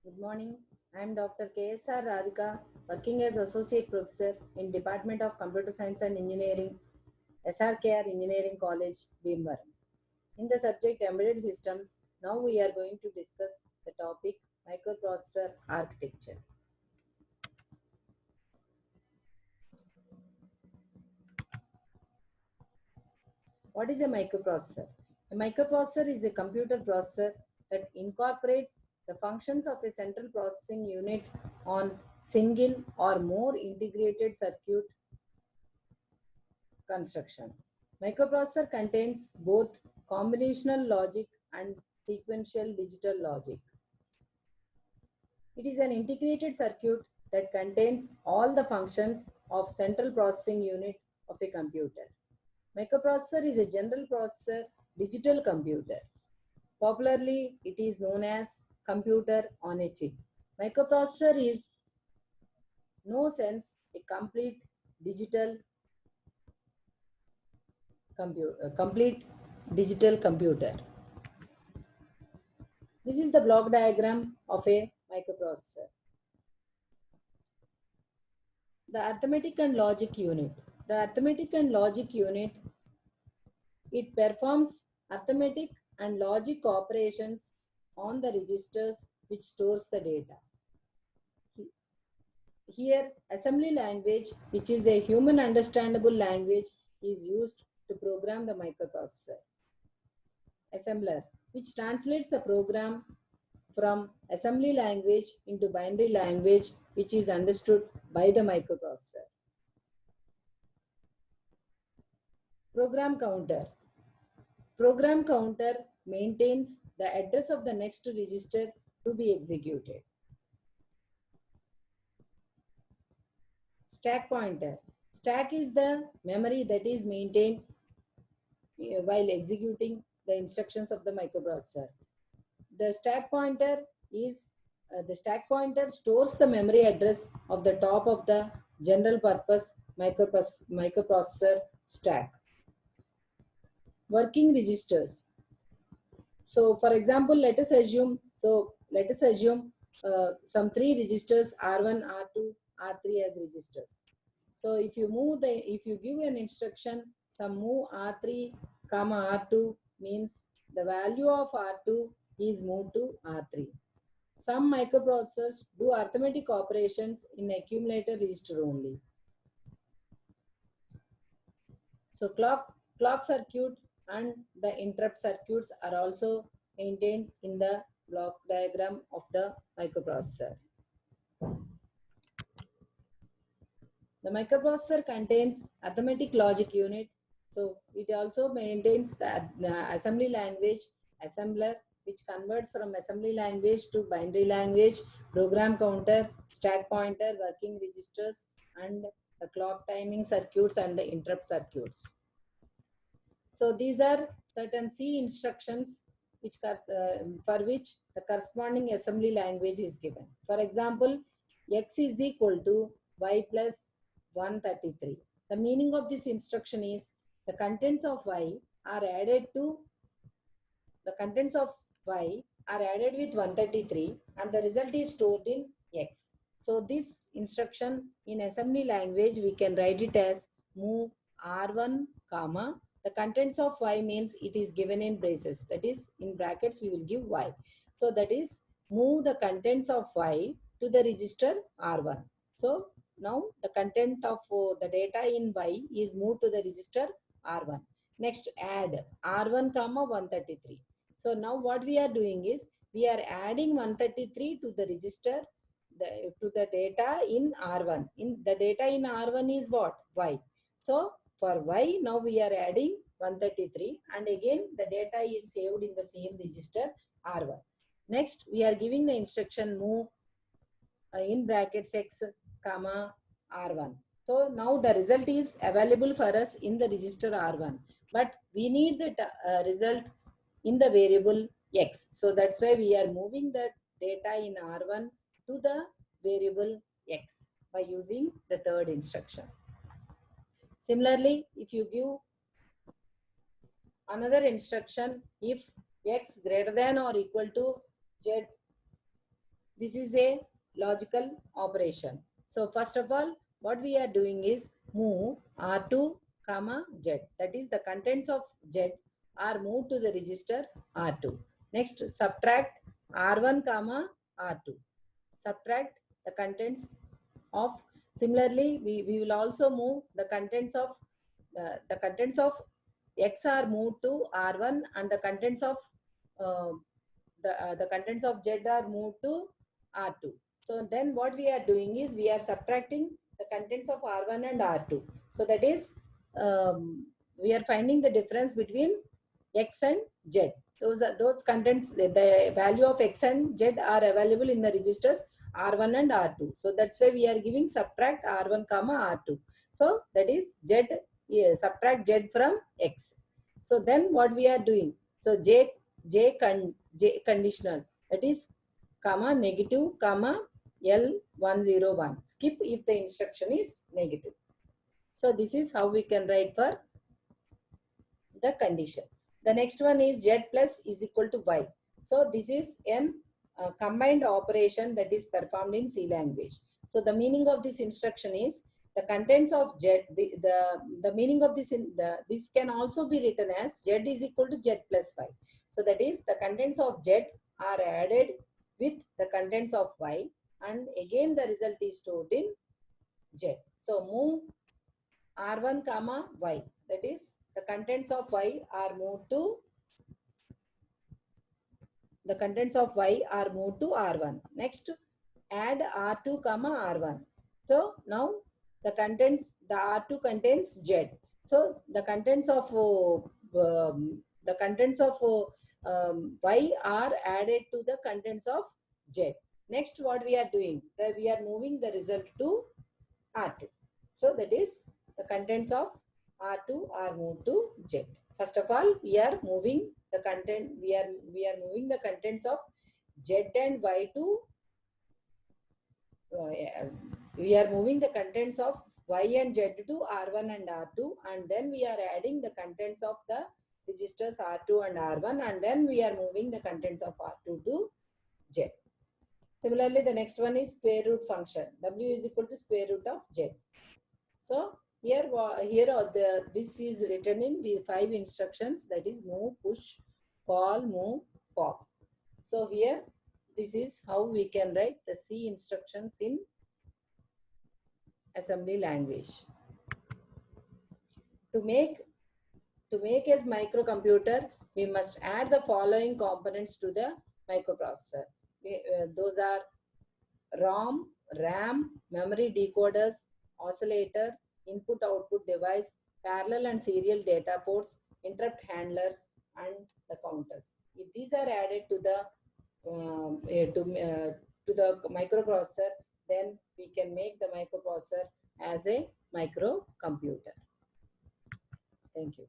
Good morning. I am Dr. KSR Radhika, working as Associate Professor in Department of Computer Science and Engineering, SRKR Engineering College, Bhimvaram. In the subject Embedded Systems, now we are going to discuss the topic Microprocessor Architecture. What is a microprocessor? A microprocessor is a computer processor that incorporates the functions of a central processing unit on single or more integrated circuit construction. Microprocessor contains both combinational logic and sequential digital logic. It is an integrated circuit that contains all the functions of central processing unit of a computer. Microprocessor is a general processor digital computer. Popularly, it is known as computer on a chip. Microprocessor is no sense a digital complete digital computer. This is the block diagram of a microprocessor. The arithmetic and logic unit. The arithmetic and logic unit, it performs arithmetic and logic operations on the registers which stores the data. Here, assembly language, which is a human understandable language, is used to program the microprocessor. Assembler, which translates the program from assembly language into binary language, which is understood by the microprocessor. Program counter. Program counter maintains the address of the next register to be executed. Stack pointer. Stack is the memory that is maintained while executing the instructions of the microprocessor. The stack pointer stores the memory address of the top of the general purpose microprocessor stack. Working registers. So for example, let us assume some three registers R1, R2, R3 as registers. So if you give an instruction, some move R3, R2 means the value of R2 is moved to R3. Some microprocessors do arithmetic operations in accumulator register only. So clock circuit and the interrupt circuits are also maintained in the block diagram of the microprocessor. The microprocessor contains arithmetic logic unit. So it also maintains the assembly language assembler, which converts from assembly language to binary language, program counter, stack pointer, working registers, and the clock timing circuits and the interrupt circuits. So these are certain C instructions for which the corresponding assembly language is given. For example, x is equal to y plus 133. The meaning of this instruction is the contents of y are added with 133 and the result is stored in x. So this instruction in assembly language we can write it as move r1 comma the contents of y means it is given in braces, that is in brackets we will give y. So that is move the contents of y to the register r1. So now the content of the data in y is moved to the register r1. Next add r1 comma 133. So now what we are doing is we are adding 133 to the register to the data in r1. In the data in r1 is what? Y. So for y now we are adding 133 and again the data is saved in the same register r1. Next we are giving the instruction move in brackets x comma r1. So now the result is available for us in the register r1, but we need the result in the variable x. So that's why we are moving the data in r1 to the variable x by using the third instruction. Similarly, if you give another instruction, if x greater than or equal to z This is a logical operation. So first of all, what we are doing is move R2 comma Z. That is the contents of Z are moved to the register R2. Next, subtract R1 comma R2. Subtract the contents of, similarly we will also move the contents of the contents of X are moved to R1, and the contents of uh, the contents of Z are moved to R2. So then what we are doing is we are subtracting the contents of R1 and R2. So that is, we are finding the difference between X and Z. Those contents, the value of X and Z are available in the registers R1 and R2. So that's why we are giving subtract R1 comma R2. So that is Z, subtract Z from X. So then what we are doing? So J conditional, that is comma negative comma L101. Skip if the instruction is negative. So this is how we can write for the condition. The next one is Z plus is equal to Y. So this is an combined operation that is performed in C language. So the meaning of this instruction is the contents of Z, the meaning of this, this can also be written as Z is equal to Z plus Y. So that is the contents of Z are added with the contents of Y, and again the result is stored in Z. So move R1 comma Y, that is the contents of Y are moved to R1. Next, add R2 comma R1. So now the R2 contains Z. So the contents of Y are added to the contents of Z. Next, what we are doing? That we are moving the result to R2. So that is the contents of R2 are moved to Z. First of all, we are moving the content. We are moving the contents of Z and Y to. We are moving the contents of Y and Z to R1 and R2, and then we are adding the contents of the registers R2 and R1, and then we are moving the contents of R2 to Z. Similarly, the next one is square root function. W is equal to square root of Z. So here this is written in 5 instructions, that is move, push, call, move, pop. So here this is how we can write the C instructions in assembly language. To make as microcomputer, we must add the following components to the microprocessor. Those are ROM, RAM, memory decoders, oscillator, input-output device, parallel and serial data ports, interrupt handlers, and the counters. If these are added to the microprocessor, then we can make the microprocessor as a microcomputer. Thank you.